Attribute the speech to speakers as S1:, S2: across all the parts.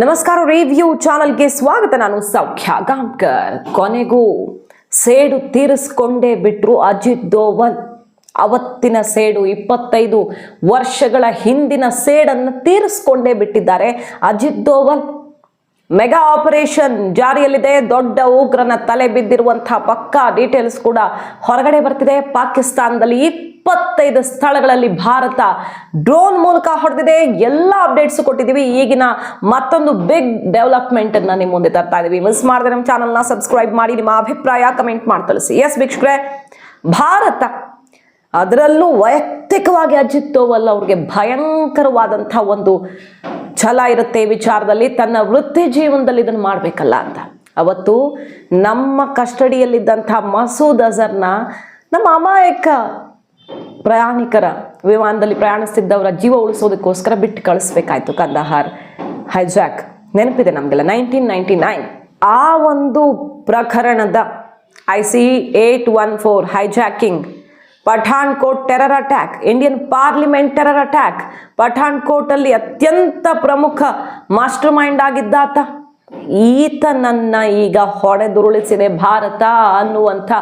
S1: ನಮಸ್ಕಾರ, ರಿವ್ಯೂ ಚಾನಲ್ಗೆ ಸ್ವಾಗತ. ನಾನು ಸೌಖ್ಯ ಗಾಂವ್ಕರ್. ಕೊನೆಗೂ ಸೇಡು ತೀರಿಸ್ಕೊಂಡೇ ಬಿಟ್ರು ಅಜಿತ್ ದೋವಲ್. ಅವತ್ತಿನ ಸೇಡು 25 ವರ್ಷಗಳ ಹಿಂದಿನ ಸೇಡನ್ನು ತೀರಿಸ್ಕೊಂಡೇ ಬಿಟ್ಟಿದ್ದಾರೆ ಅಜಿತ್ ದೋವಲ್. ಮೆಗಾ ಆಪರೇಷನ್ ಜಾರಿಯಲ್ಲಿದೆ. ದೊಡ್ಡ ಉಗ್ರನ ತಲೆ ಬಿದ್ದಿರುವಂತಹ ಪಕ್ಕಾ ಡೀಟೇಲ್ಸ್ ಕೂಡ ಹೊರಗಡೆ ಬರ್ತಿದೆ. ಪಾಕಿಸ್ತಾನದಲ್ಲಿ 25 ಸ್ಥಳಗಳಲ್ಲಿ ಭಾರತ ಡ್ರೋನ್ ಮೂಲಕ ಹೊಡೆದಿದೆ. ಎಲ್ಲ ಅಪ್ಡೇಟ್ಸ್ ಕೊಟ್ಟಿದ್ದೀವಿ. ಈಗಿನ ಮತ್ತೊಂದು ಬಿಗ್ ಡೆವಲಪ್ಮೆಂಟ್ ಅನ್ನ ನಿಮ್ಮ ಮುಂದೆ ತರ್ತಾ ಇದೀವಿ. ಮಿಸ್ ಮಾಡದೆ ನಮ್ಮ ಚಾನಲ್ನ ಸಬ್ಸ್ಕ್ರೈಬ್ ಮಾಡಿ, ನಿಮ್ಮ ಅಭಿಪ್ರಾಯ ಕಮೆಂಟ್ ಮಾಡಿ ತಿಳಿಸಿ. ಎಸ್ ವೀಕ್ಷಕರೇ, ಭಾರತ ಅದರಲ್ಲೂ ವೈಯಕ್ತಿಕವಾಗಿ ಅಜಿತ್ ದೋವಲ್ ಅವ್ರಿಗೆ ಭಯಂಕರವಾದಂಥ ಒಂದು ಛಲ ಇರುತ್ತೆ ಈ ವಿಚಾರದಲ್ಲಿ. ತನ್ನ ವೃತ್ತಿ ಜೀವನದಲ್ಲಿ ಇದನ್ನು ಮಾಡಬೇಕಲ್ಲ ಅಂತ ಅವತ್ತು ನಮ್ಮ ಕಸ್ಟಡಿಯಲ್ಲಿದ್ದಂಥ ಮಸೂದ್ ಅಜರ್ನ ನಮ್ಮ ಅಮಾಯಕ ಪ್ರಯಾಣಿಕರ ವಿಮಾನದಲ್ಲಿ ಪ್ರಯಾಣಿಸ್ತಿದ್ದವರ ಜೀವ ಉಳಿಸೋದಕ್ಕೋಸ್ಕರ ಬಿಟ್ಟು ಕಳಿಸ್ಬೇಕಾಯ್ತು. ಕಂದಹಾರ್ ಹೈಜಾಕ್ ನೆನಪಿದೆ ನಮಗೆಲ್ಲ, 1999. ಆ ಒಂದು ಪ್ರಕರಣದ IC 814 hijacking, Pathankot terror attack, Indian parliament terror attack, Pathankot ಅಲ್ಲಿ ಅತ್ಯಂತ ಪ್ರಮುಖ ಮಾಸ್ಟರ್ ಮೈಂಡ್ ಆಗಿದ್ದಾತ. ಈತನನ್ನ ಈಗ ಹೊಡೆದುರುಳಿಸಿದೆ ಭಾರತ ಅನ್ನುವಂಥ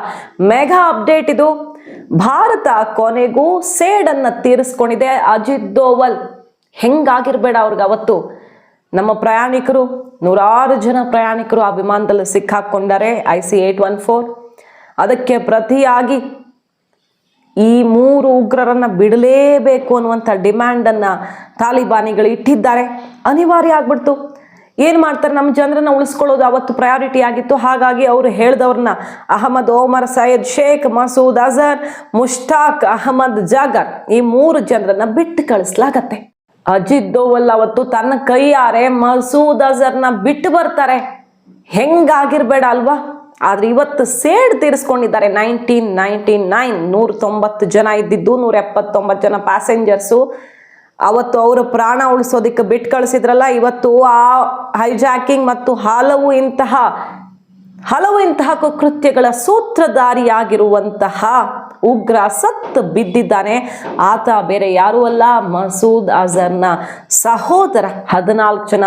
S1: ಮೆಗಾ ಅಪ್ಡೇಟ್ ಇದು. ಭಾರತ ಕೊನೆಗೂ ಸೇಡನ್ನ ತೀರಿಸ್ಕೊಂಡಿದೆ. ಅಜಿತ್ ದೋವಲ್ ಹೆಂಗಾಗಿರ್ಬೇಡ ಅವ್ರಿಗೆ ಅವತ್ತು ನಮ್ಮ ಪ್ರಯಾಣಿಕರು, 100 ಜನ ಪ್ರಯಾಣಿಕರು ಆ ವಿಮಾನದಲ್ಲಿ ಸಿಕ್ಕಾಕೊಂಡರೆ IC 814. ಅದಕ್ಕೆ ಪ್ರತಿಯಾಗಿ ಈ 3 ಉಗ್ರರನ್ನ ಬಿಡಲೇಬೇಕು ಅನ್ನುವಂಥ ಡಿಮ್ಯಾಂಡನ್ನ ತಾಲಿಬಾನಿಗಳು ಇಟ್ಟಿದ್ದಾರೆ. ಅನಿವಾರ್ಯ ಆಗ್ಬಿಡ್ತು. ಏನು ಮಾಡ್ತಾರೆ, ನಮ್ಮ ಜನರನ್ನ ಉಳಿಸ್ಕೊಳ್ಳೋದು ಅವತ್ತು ಪ್ರಯಾರಿಟಿ ಆಗಿತ್ತು. ಹಾಗಾಗಿ ಅವರು ಹೇಳಿದವ್ರನ್ನ ಅಹಮದ್ ಓಮರ್, ಸೈಯದ್ ಶೇಖ್, ಮಸೂದ್ ಅಜರ್, ಮುಷ್ತಾಕ್ ಅಹಮದ್ ಜಾಗರ್, ಈ 3 ಜನರನ್ನ ಬಿಟ್ಟು ಕಳಿಸ್ಲಾಗತ್ತೆ. ಅಜಿತ್ ದೋವಲ್ ಅವತ್ತು ತನ್ನ ಕೈಯಾರೆ ಮಸೂದ್ ಅಜರ್ನ ಬಿಟ್ಟು ಬರ್ತಾರೆ. ಹೆಂಗಾಗಿರ್ಬೇಡ ಅಲ್ವಾ? ಆದ್ರೆ ಇವತ್ತು ಸೇಡ್ ತೀರಿಸ್ಕೊಂಡಿದ್ದಾರೆ. 1999 190 ಜನ ಇದ್ದಿದ್ದು, 179 ಜನ ಪ್ಯಾಸೆಂಜರ್ಸು. ಅವತ್ತು ಅವರು ಪ್ರಾಣ ಉಳಿಸೋದಕ್ಕೆ ಬಿಟ್ಟು ಕಳಿಸಿದ್ರಲ್ಲ, ಇವತ್ತು ಆ ಹೈಜಾಕಿಂಗ್ ಮತ್ತು ಹಲವು ಇಂತಹ ಕೃತ್ಯಗಳ ಸೂತ್ರಧಾರಿಯಾಗಿರುವಂತಹ ಉಗ್ರ ಸತ್ತು ಬಿದ್ದಿದ್ದಾನೆ. ಆತ ಬೇರೆ ಯಾರೂ ಅಲ್ಲ, ಮಸೂದ್ ಅಜರ್ನ ಸಹೋದರ. 14 ಜನ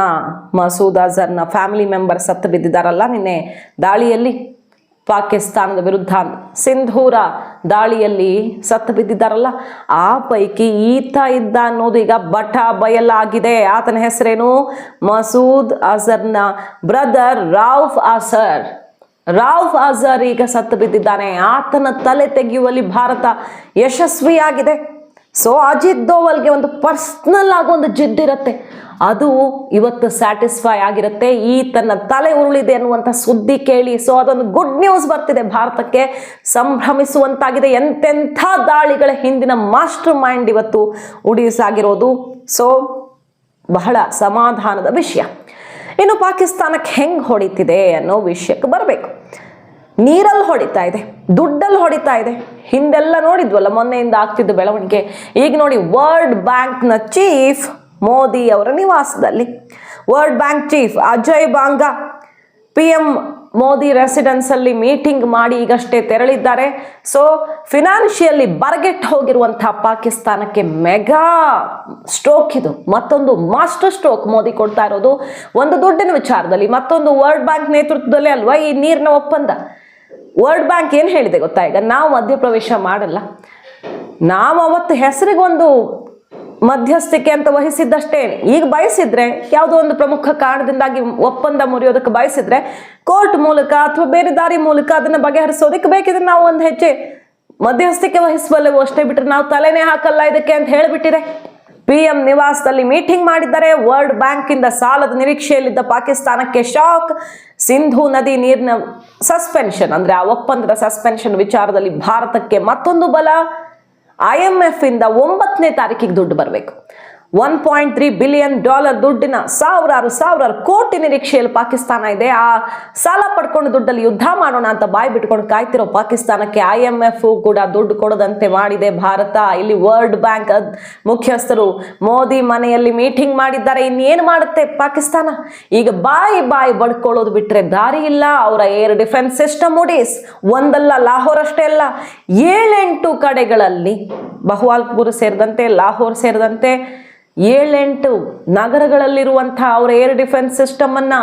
S1: ಮಸೂದ್ ಅಜರ್ನ ಫ್ಯಾಮಿಲಿ ಮೆಂಬರ್ ಸತ್ತು ಬಿದ್ದಿದ್ದಾರಲ್ಲ ನಿನ್ನೆ ದಾಳಿಯಲ್ಲಿ, ಪಾಕಿಸ್ತಾನದ ವಿರುದ್ಧ ಸಿಂಧೂರ ದಾಳಿಯಲ್ಲಿ ಸತ್ತು ಬಿದ್ದಿದ್ದಾರಲ್ಲ, ಆ ಪೈಕಿ ಈತ ಇದ್ದ ಅನ್ನೋದು ಈಗ ಬಟ ಬಯಲಾಗಿದೆ. ಆತನ ಹೆಸರೇನು? ಮಸೂದ್ ಅಜರ್ನ ಬ್ರದರ್ ರೌಫ್ ಅಜರ್ ಈಗ ಸತ್ತು ಬಿದ್ದಿದ್ದಾನೆ. ಆತನ ತಲೆ ತೆಗೆಯುವಲ್ಲಿ ಭಾರತ ಯಶಸ್ವಿಯಾಗಿದೆ. ಸೊ ಅಜಿತ್ ದೋವಲ್ಗೆ ಒಂದು ಪರ್ಸ್ನಲ್ ಆಗಿ ಒಂದು ಜಿದ್ದಿರುತ್ತೆ, ಅದು ಇವತ್ತು ಸ್ಯಾಟಿಸ್ಫೈ ಆಗಿರುತ್ತೆ. ತನ್ನ ತಲೆ ಉರುಳಿದೆ ಅನ್ನುವಂಥ ಸುದ್ದಿ ಕೇಳಿ ಸೊ ಅದೊಂದು ಗುಡ್ ನ್ಯೂಸ್ ಬರ್ತಿದೆ ಭಾರತಕ್ಕೆ, ಸಂಭ್ರಮಿಸುವಂತಾಗಿದೆ. ಎಂತೆಂಥ ದಾಳಿಗಳ ಹಿಂದಿನ ಮಾಸ್ಟರ್ ಮೈಂಡ್ ಇವತ್ತು ಉಡಿಸಾಗಿರೋದು. ಸೊ ಬಹಳ ಸಮಾಧಾನದ ವಿಷಯ. ಇನ್ನು ಪಾಕಿಸ್ತಾನಕ್ಕೆ ಹೆಂಗೆ ಹೊಡಿತಿದೆ ಅನ್ನೋ ವಿಷಯಕ್ಕೆ ಬರಬೇಕು. ನೀರಲ್ಲಿ ಹೊಡಿತಾ ಇದೆ, ದುಡ್ಡಲ್ಲಿ ಹೊಡಿತಾ ಇದೆ. ಹಿಂದೆಲ್ಲ ನೋಡಿದ್ವಲ್ಲ ಮೊನ್ನೆಯಿಂದ ಆಗ್ತಿದ್ದ ಬೆಳವಣಿಗೆ. ಈಗ ನೋಡಿ, ವರ್ಲ್ಡ್ ಬ್ಯಾಂಕ್ನ ಚೀಫ್ ಮೋದಿ ಅವರ ನಿವಾಸದಲ್ಲಿ, World Bank chief Ajay Banga PM Modi residence ಅಲ್ಲಿ ಮೀಟಿಂಗ್ ಮಾಡಿ ಈಗಷ್ಟೇ ತೆರಳಿದ್ದಾರೆ. ಸೊ ಫಿನಾನ್ಷಿಯಲಿ ಬರಗೆಟ್ಟು ಹೋಗಿರುವಂತಹ ಪಾಕಿಸ್ತಾನಕ್ಕೆ ಮೆಗಾ ಸ್ಟ್ರೋಕ್ ಇದು, ಮತ್ತೊಂದು ಮಾಸ್ಟರ್ ಸ್ಟ್ರೋಕ್ ಮೋದಿ ಕೊಡ್ತಾ ಇರೋದು. ಒಂದು ದುಡ್ಡಿನ ವಿಚಾರದಲ್ಲಿ, ಮತ್ತೊಂದು ವರ್ಲ್ಡ್ ಬ್ಯಾಂಕ್ ನೇತೃತ್ವದಲ್ಲಿ ಅಲ್ವಾ ಈ ನೀರಿನ ಒಪ್ಪಂದ. ವರ್ಲ್ಡ್ ಬ್ಯಾಂಕ್ ಏನು ಹೇಳಿದೆ ಗೊತ್ತಾ, ಈಗ ನಾವು ಮಧ್ಯಪ್ರವೇಶ ಮಾಡಲ್ಲ, ನಾವು ಅವತ್ತು ಹೆಸರಿಗೊಂದು ಮಧ್ಯಸ್ಥಿಕೆ ಅಂತ ವಹಿಸಿದ್ದಷ್ಟೇ. ಈಗ ಬಯಸಿದ್ರೆ ಯಾವುದೋ ಒಂದು ಪ್ರಮುಖ ಕಾರಣದಿಂದಾಗಿ ಒಪ್ಪಂದ ಮುರಿಯೋದಕ್ಕೆ ಬಯಸಿದ್ರೆ ಕೋರ್ಟ್ ಮೂಲಕ ಅಥವಾ ಬೇರೆ ದಾರಿ ಮೂಲಕ ಅದನ್ನ ಬಗೆಹರಿಸೋದಕ್ಕೆ ಬೇಕಿದ್ರೆ ನಾವು ಒಂದು ಹೆಜ್ಜೆ ಮಧ್ಯಸ್ಥಿಕೆ ವಹಿಸಬಲ್ಲೆವು ಅಷ್ಟೇ, ಬಿಟ್ರೆ ನಾವು ತಲೆನೇ ಹಾಕಲ್ಲ ಇದಕ್ಕೆ ಅಂತ ಹೇಳಿಬಿಟ್ಟಿದೆ. PM ನಿವಾಸದಲ್ಲಿ ಮೀಟಿಂಗ್ ಮಾಡಿದ್ದಾರೆ. ವರ್ಲ್ಡ್ ಬ್ಯಾಂಕ್ ಇಂದ ಸಾಲದ ನಿರೀಕ್ಷೆಯಲ್ಲಿದ್ದ ಪಾಕಿಸ್ತಾನಕ್ಕೆ ಶಾಕ್. ಸಿಂಧೂ ನದಿ ನೀರಿನ ಸಸ್ಪೆನ್ಷನ್ ಅಂದ್ರೆ ಆ ಒಪ್ಪಂದದ ಸಸ್ಪೆನ್ಷನ್ ವಿಚಾರದಲ್ಲಿ ಭಾರತಕ್ಕೆ ಮತ್ತೊಂದು ಬಲ. IMF ಇಂದ 9ನೇ ತಾರೀಕಿಗೆ ದುಡ್ಡು ಬರಬೇಕು. $1.3 ಬಿಲಿಯನ್ ದುಡ್ಡಿನ ಸಾವಿರಾರು ಕೋಟಿ ನಿರೀಕ್ಷೆಯಲ್ಲಿ ಪಾಕಿಸ್ತಾನ ಇದೆ. ಆ ಸಾಲ ಪಡ್ಕೊಂಡು ದುಡ್ಡಲ್ಲಿ ಯುದ್ಧ ಮಾಡೋಣ ಅಂತ ಬಾಯಿ ಬಿಟ್ಕೊಂಡು ಕಾಯ್ತಿರೋ ಪಾಕಿಸ್ತಾನಕ್ಕೆ IMF ಕೂಡ ದುಡ್ಡು ಕೊಡದಂತೆ ಮಾಡಿದೆ ಭಾರತ. ಇಲ್ಲಿ ವರ್ಲ್ಡ್ ಬ್ಯಾಂಕ್ ಮುಖ್ಯಸ್ಥರು ಮೋದಿ ಮನೆಯಲ್ಲಿ ಮೀಟಿಂಗ್ ಮಾಡಿದ್ದಾರೆ. ಇನ್ನೇನು ಮಾಡುತ್ತೆ ಪಾಕಿಸ್ತಾನ? ಈಗ ಬಾಯಿ ಬಡ್ಕೊಳ್ಳೋದು ಬಿಟ್ರೆ ದಾರಿ ಇಲ್ಲ. ಅವರ ಏರ್ ಡಿಫೆನ್ಸ್ ಸಿಸ್ಟಮ್ ಉಡೀಸ್ ಒಂದಲ್ಲ, ಲಾಹೋರ್ ಅಷ್ಟೇ ಅಲ್ಲ, 7-8 ಕಡೆಗಳಲ್ಲಿ, ಬಹುವಾಲ್ಪುರ್ ಸೇರಿದಂತೆ, ಲಾಹೋರ್ ಸೇರಿದಂತೆ 7-8 ನಗರಗಳಲ್ಲಿರುವಂಥ ಅವರ ಏರ್ ಡಿಫೆನ್ಸ್ ಸಿಸ್ಟಮನ್ನು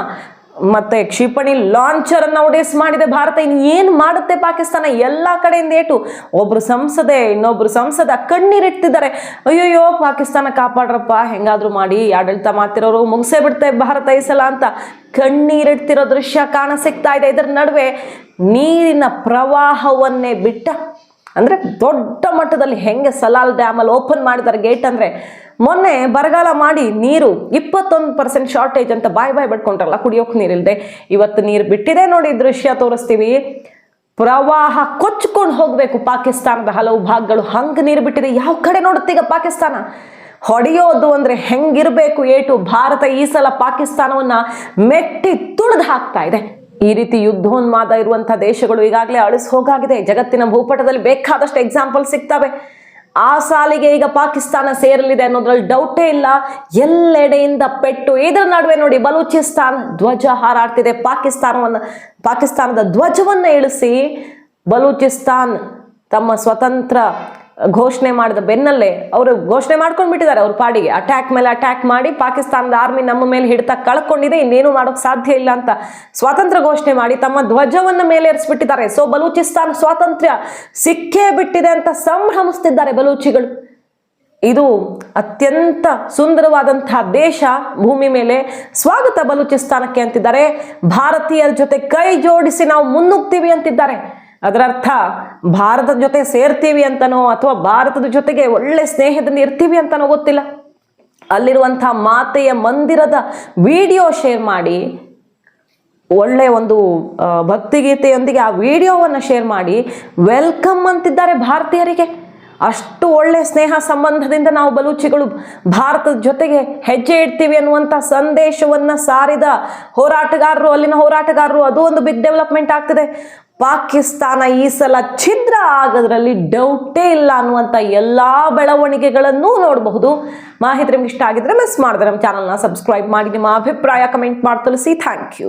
S1: ಮತ್ತೆ ಕ್ಷಿಪಣಿ ಲಾಂಚರ್ ಅನ್ನು ಒಡೆಸ್ ಮಾಡಿದೆ ಭಾರತ. ಇನ್ನು ಏನು ಮಾಡುತ್ತೆ ಪಾಕಿಸ್ತಾನ? ಎಲ್ಲ ಕಡೆಯಿಂದ ಏಟು. ಒಬ್ರು ಸಂಸದೆ ಇನ್ನೊಬ್ರು ಸಂಸದ ಕಣ್ಣೀರಿಡ್ತಿದ್ದಾರೆ, ಅಯ್ಯೋಯ್ಯೋ ಪಾಕಿಸ್ತಾನ ಕಾಪಾಡ್ರಪ್ಪ, ಹೆಂಗಾದ್ರೂ ಮಾಡಿ ಆಡಳಿತ ಮಾಡ್ತಿರೋರು ಮುಗಿಸೇ ಬಿಡ್ತೆ ಭಾರತ ಈ ಸಲ ಅಂತ ಕಣ್ಣೀರಿಡ್ತಿರೋ ದೃಶ್ಯ ಕಾಣ ಸಿಗ್ತಾ ಇದೆ. ಇದರ ನಡುವೆ ನೀರಿನ ಪ್ರವಾಹವನ್ನೇ ಬಿಟ್ಟ ಅಂದರೆ ದೊಡ್ಡ ಮಟ್ಟದಲ್ಲಿ ಹೆಂಗೆ ಸಲಾಲ್ ಡ್ಯಾಮಲ್ಲಿ ಓಪನ್ ಮಾಡಿದ್ದಾರೆ ಗೇಟ್ ಅಂದರೆ, ಮೊನ್ನೆ ಬರಗಾಲ ಮಾಡಿ ನೀರು 21% ಶಾರ್ಟೇಜ್ ಅಂತ ಬಾಯ್ ಬಿಟ್ಕೊಂಡ್ರಲ್ಲ, ಕುಡಿಯೋಕೆ ನೀರಿಲ್ಲದೆ. ಇವತ್ತು ನೀರು ಬಿಟ್ಟಿದೆ ನೋಡಿ, ದೃಶ್ಯ ತೋರಿಸ್ತೀವಿ. ಪ್ರವಾಹ ಕೊಚ್ಕೊಂಡು ಹೋಗಬೇಕು ಪಾಕಿಸ್ತಾನದ ಹಲವು ಭಾಗಗಳು, ಹಂಗೆ ನೀರು ಬಿಟ್ಟಿದೆ. ಯಾವ ಕಡೆ ನೋಡುತ್ತೆ ಈಗ ಪಾಕಿಸ್ತಾನ? ಹೊಡೆಯೋದು ಅಂದರೆ ಹೆಂಗಿರಬೇಕು ಏಟು. ಭಾರತ ಈ ಸಲ ಪಾಕಿಸ್ತಾನವನ್ನು ಮೆಟ್ಟಿ ತುಳಿದು ಹಾಕ್ತಾ ಇದೆ. ಈ ರೀತಿ ಯುದ್ಧೋನ್ಮಾದ ಇರುವಂಥ ದೇಶಗಳು ಈಗಾಗಲೇ ಅಳಿಸಿ ಹೋಗಾಗಿದೆ. ಜಗತ್ತಿನ ಭೂಪಟದಲ್ಲಿ ಬೇಕಾದಷ್ಟು ಎಕ್ಸಾಂಪಲ್ ಸಿಗ್ತವೆ. ಆ ಸಾಲಿಗೆ ಈಗ ಪಾಕಿಸ್ತಾನ ಸೇರಲಿದೆ ಅನ್ನೋದ್ರಲ್ಲಿ ಡೌಟೇ ಇಲ್ಲ. ಎಲ್ಲೆಡೆಯಿಂದ ಪೆಟ್ಟು. ಇದರ ನಡುವೆ ನೋಡಿ, ಬಲೂಚಿಸ್ತಾನ್ ಧ್ವಜ ಹಾರಾಡ್ತಿದೆ. ಪಾಕಿಸ್ತಾನದ ಧ್ವಜವನ್ನು ಇಳಿಸಿ ಬಲೂಚಿಸ್ತಾನ್ ತಮ್ಮ ಸ್ವತಂತ್ರ ಘೋಷಣೆ ಮಾಡಿದ ಬೆನ್ನಲ್ಲೇ ಅವರು ಘೋಷಣೆ ಮಾಡ್ಕೊಂಡು ಬಿಟ್ಟಿದ್ದಾರೆ. ಅವ್ರ ಪಾಡಿಗೆ ಅಟ್ಯಾಕ್ ಮೇಲೆ ಅಟ್ಯಾಕ್ ಮಾಡಿ ಪಾಕಿಸ್ತಾನದ ಆರ್ಮಿ ನಮ್ಮ ಮೇಲೆ ಹಿಡಿತ ಕಳ್ಕೊಂಡಿದೆ, ಇನ್ನೇನು ಮಾಡೋಕೆ ಸಾಧ್ಯ ಇಲ್ಲ ಅಂತ ಸ್ವಾತಂತ್ರ್ಯ ಘೋಷಣೆ ಮಾಡಿ ತಮ್ಮ ಧ್ವಜವನ್ನು ಮೇಲೆ ಏರಿಸ್ಬಿಟ್ಟಿದ್ದಾರೆ. ಸೊ ಬಲೂಚಿಸ್ತಾನ್ ಸ್ವಾತಂತ್ರ್ಯ ಸಿಕ್ಕೇ ಬಿಟ್ಟಿದೆ ಅಂತ ಸಂಭ್ರಮಿಸ್ತಿದ್ದಾರೆ ಬಲೂಚಿಗಳು. ಇದು ಅತ್ಯಂತ ಸುಂದರವಾದಂತಹ ದೇಶ ಭೂಮಿ ಮೇಲೆ. ಸ್ವಾಗತ ಬಲೂಚಿಸ್ತಾನಕ್ಕೆ ಅಂತಿದ್ದಾರೆ. ಭಾರತೀಯರ ಜೊತೆ ಕೈ ಜೋಡಿಸಿ ನಾವು ಮುನ್ನುಗ್ತೀವಿ ಅಂತಿದ್ದಾರೆ. ಅದರ ಅರ್ಥ ಭಾರತದ ಜೊತೆ ಸೇರ್ತೀವಿ ಅಂತನೋ ಅಥವಾ ಭಾರತದ ಜೊತೆಗೆ ಒಳ್ಳೆ ಸ್ನೇಹದಿಂದ ಇರ್ತೀವಿ ಅಂತನೋ ಗೊತ್ತಿಲ್ಲ. ಅಲ್ಲಿರುವಂಥ ಮಾತೆಯ ಮಂದಿರದ ವಿಡಿಯೋ ಶೇರ್ ಮಾಡಿ, ಒಳ್ಳೆ ಒಂದು ಭಕ್ತಿಗೀತೆಯೊಂದಿಗೆ ಆ ವಿಡಿಯೋವನ್ನು ಶೇರ್ ಮಾಡಿ ವೆಲ್ಕಮ್ ಅಂತಿದ್ದಾರೆ ಭಾರತೀಯರಿಗೆ. ಅಷ್ಟು ಒಳ್ಳೆ ಸ್ನೇಹ ಸಂಬಂಧದಿಂದ ನಾವು ಬಲೂಚಿಗಳು ಭಾರತದ ಜೊತೆಗೆ ಹೆಜ್ಜೆ ಇಡ್ತೀವಿ ಅನ್ನುವಂಥ ಸಂದೇಶವನ್ನು ಸಾರಿದ ಹೋರಾಟಗಾರರು, ಅಲ್ಲಿನ ಹೋರಾಟಗಾರರು, ಅದು ಒಂದು ಬಿಗ್ ಡೆವಲಪ್ಮೆಂಟ್ ಆಗ್ತಿದೆ. ಪಾಕಿಸ್ತಾನ ಈ ಸಲ ಛಿದ್ರ ಆಗೋದ್ರಲ್ಲಿ ಡೌಟೇ ಇಲ್ಲ ಅನ್ನುವಂಥ ಎಲ್ಲ ಬೆಳವಣಿಗೆಗಳನ್ನೂ ನೋಡಬಹುದು. ಮಾಹಿತಿ ನಿಮ್ಗೆ ಇಷ್ಟ ಆಗಿದ್ರೆ ಮಿಸ್ ಮಾಡಿದ್ರೆ ನಮ್ಮ ಚಾನಲ್ನ ಸಬ್ಸ್ಕ್ರೈಬ್ ಮಾಡಿ, ನಿಮ್ಮ ಅಭಿಪ್ರಾಯ ಕಮೆಂಟ್ ಮಾಡಿ ತಿಳಿಸಿ. Thank you.